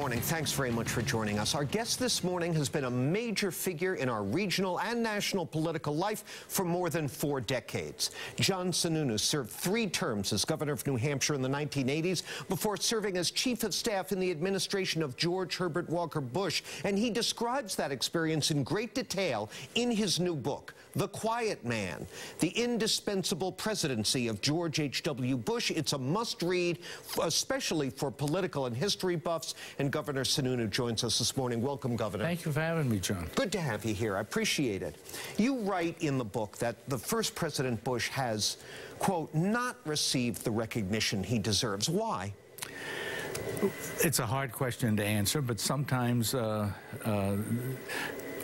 morning. Thanks very much for joining us. Our guest this morning has been a major figure in our regional and national political life for more than 4 decades. Jon Sununu served 3 terms as governor of New Hampshire in the 1980s before serving as chief of staff in the administration of George Herbert Walker Bush. And he describes that experience in great detail in his new book, The Quiet Man, The Indispensable Presidency of George H.W. Bush. It's a must-read, especially for political and history buffs. And Governor Sununu joins us this morning. Welcome, Governor. Thank you for having me, John. Good to have you here. I appreciate it. You write in the book that the first President Bush has, quote, not received the recognition he deserves. Why? It's a hard question to answer, but sometimes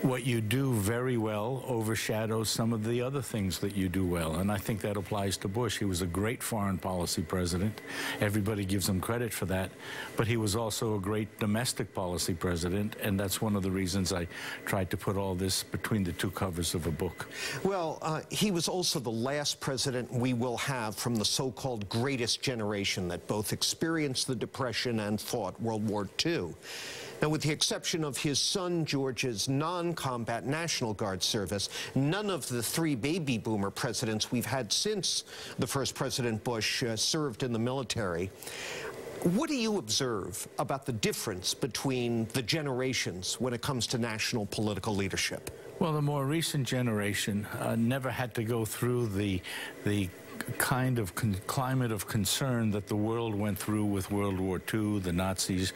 what you do very well overshadows some of the other things that you do well, and I think that applies to Bush. He was a great foreign policy president. Everybody gives him credit for that, but he was also a great domestic policy president, and that's one of the reasons I tried to put all this between the 2 covers of a book. Well, he was also the last president we will have from the so-called greatest generation that both experienced the Depression and fought World War II. Now, with the exception of his son George's non-combat National Guard service, none of the 3 baby boomer presidents we've had since the first President Bush served in the military. What do you observe about the difference between the generations when it comes to national political leadership? Well, the more recent generation never had to go through the kind of climate of concern that the world went through with World War II, the Nazis,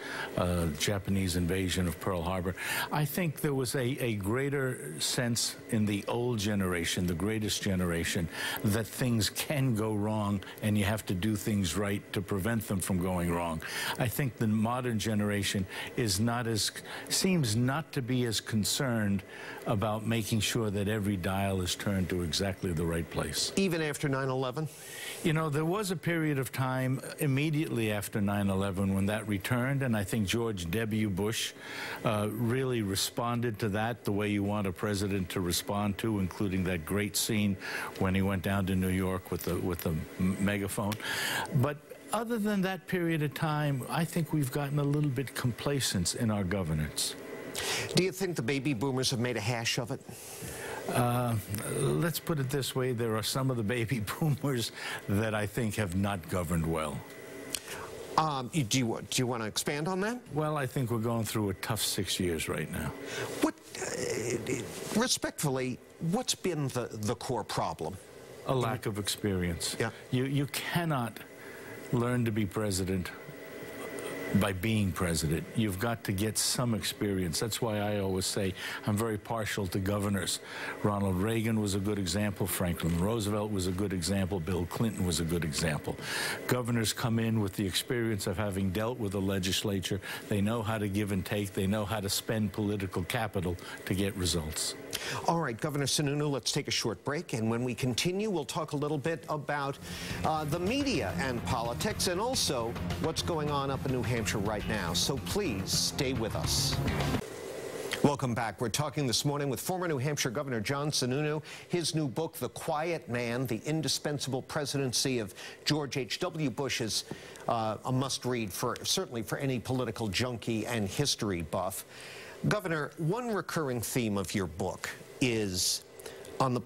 Japanese invasion of Pearl Harbor. I think there was a greater sense in the old generation, the greatest generation, that things can go wrong and you have to do things right to prevent them from going wrong. I think the modern generation seems not to be as concerned about making sure that every dial is turned to exactly the right place. Even after 9/11? You know, there was a period of time immediately after 9/11 when that returned, and I think George W. Bush really responded to that the way you want a president to respond to, including that great scene when he went down to New York with the megaphone. But other than that period of time, I think we've gotten a little bit complacent in our governance. Do you think the baby boomers have made a hash of it? Let's put it this way. There are some of the baby boomers that I think have not governed well. Do you want to expand on that? Well, I think we're going through a tough 6 years right now. Respectfully, what's been the core problem? A lack of experience. Yeah. You cannot learn to be president by being president. You've got to get some experience. That's why I always say I'm very partial to governors. Ronald Reagan was a good example. Franklin Roosevelt was a good example. Bill Clinton was a good example. Governors come in with the experience of having dealt with the legislature. They know how to give and take. They know how to spend political capital to get results. All right, Governor Sununu, let's take a short break, and when we continue, we'll talk a little bit about the media and politics, and also what's going on up in New Hampshire right now. So please stay with us. Welcome back. We're talking this morning with former New Hampshire Governor Jon Sununu. His new book, The Quiet Man, The Indispensable Presidency of George H.W. Bush, is a must-read certainly for any political junkie and history buff. Governor, one recurring theme of your book is, on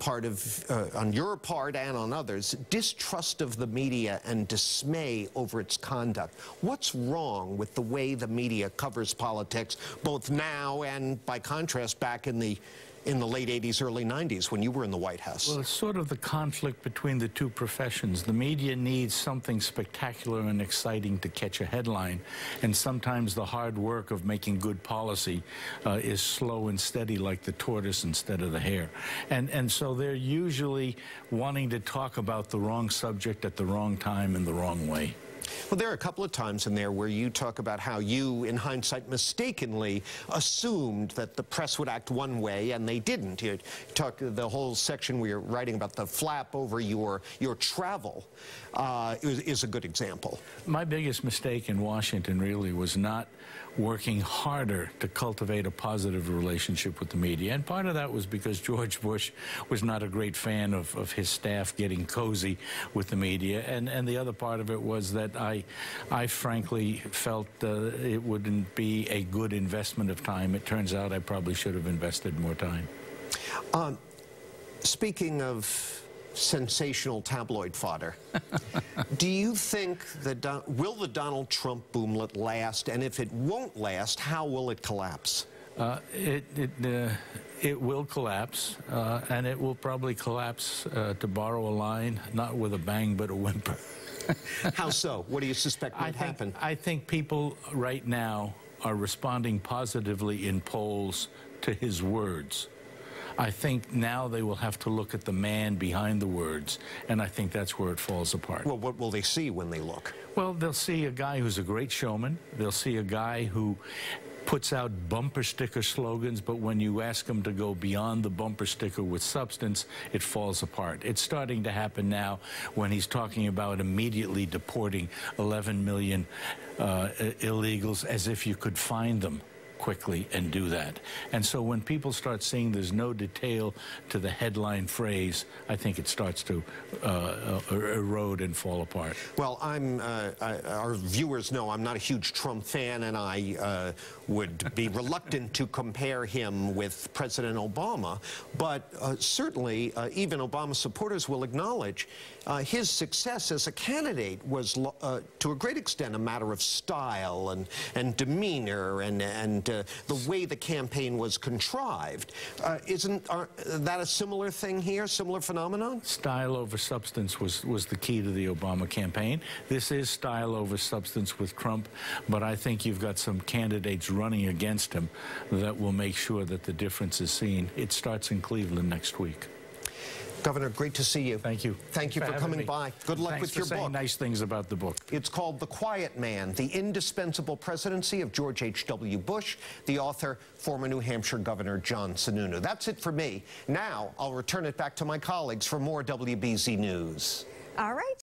your part and on others, distrust of the media and dismay over its conduct. What's wrong with the way the media covers politics, both now and, by contrast, back in the late 80s, early 90s, when you were in the White House? Well, it's sort of the conflict between the 2 professions. The media needs something spectacular and exciting to catch a headline, and sometimes the hard work of making good policy is slow and steady, like the tortoise instead of the hare. And so they're usually wanting to talk about the wrong subject at the wrong time in the wrong way. Well, there are a couple of times in there where you talk about how you, in hindsight, mistakenly assumed that the press would act one way, and they didn't. You talk the whole section where you're writing about the flap over your travel is a good example. My biggest mistake in Washington really was not working harder to cultivate a positive relationship with the media. And part of that was because George Bush was not a great fan of his staff getting cozy with the media. And the other part of it was that but I frankly felt it wouldn't be a good investment of time. It turns out I probably should have invested more time. Speaking of sensational tabloid fodder, do you think that will the Donald Trump boomlet last? And if it won't last, how will it collapse? It will collapse, and it will probably collapse, to borrow a line, not with a bang but a whimper. How so? What do you suspect might happen? I think people right now are responding positively in polls to his words. I think now they will have to look at the man behind the words, and I think that's where it falls apart. Well, what will they see when they look? Well, they'll see a guy who's a great showman. They'll see a guy who puts out bumper sticker slogans, but when you ask him to go beyond the bumper sticker with substance, it falls apart. It's starting to happen now when he's talking about immediately deporting 11 million illegals, as if you could find them quickly and do that. And so when people start seeing there's no detail to the headline phrase, I think it starts to erode and fall apart. Well, our viewers know I'm not a huge Trump fan, and I would be reluctant to compare him with President Obama, but certainly even Obama supporters will acknowledge his success as a candidate was to a great extent a matter of style and demeanor and the way the campaign was contrived. Isn't that a similar thing here, similar phenomenon? Style over substance was the key to the Obama campaign. This is style over substance with Trump, but I think you've got some candidates running against him that will make sure that the difference is seen. It starts in Cleveland next week. Governor, great to see you. Thank you. Thank you for coming by. Good luck with your book. Thanks for saying nice things about the book. It's called The Quiet Man, The Indispensable Presidency of George H.W. Bush. The author, former New Hampshire Governor Jon Sununu. That's it for me. Now, I'll return it back to my colleagues for more WBZ News. All right.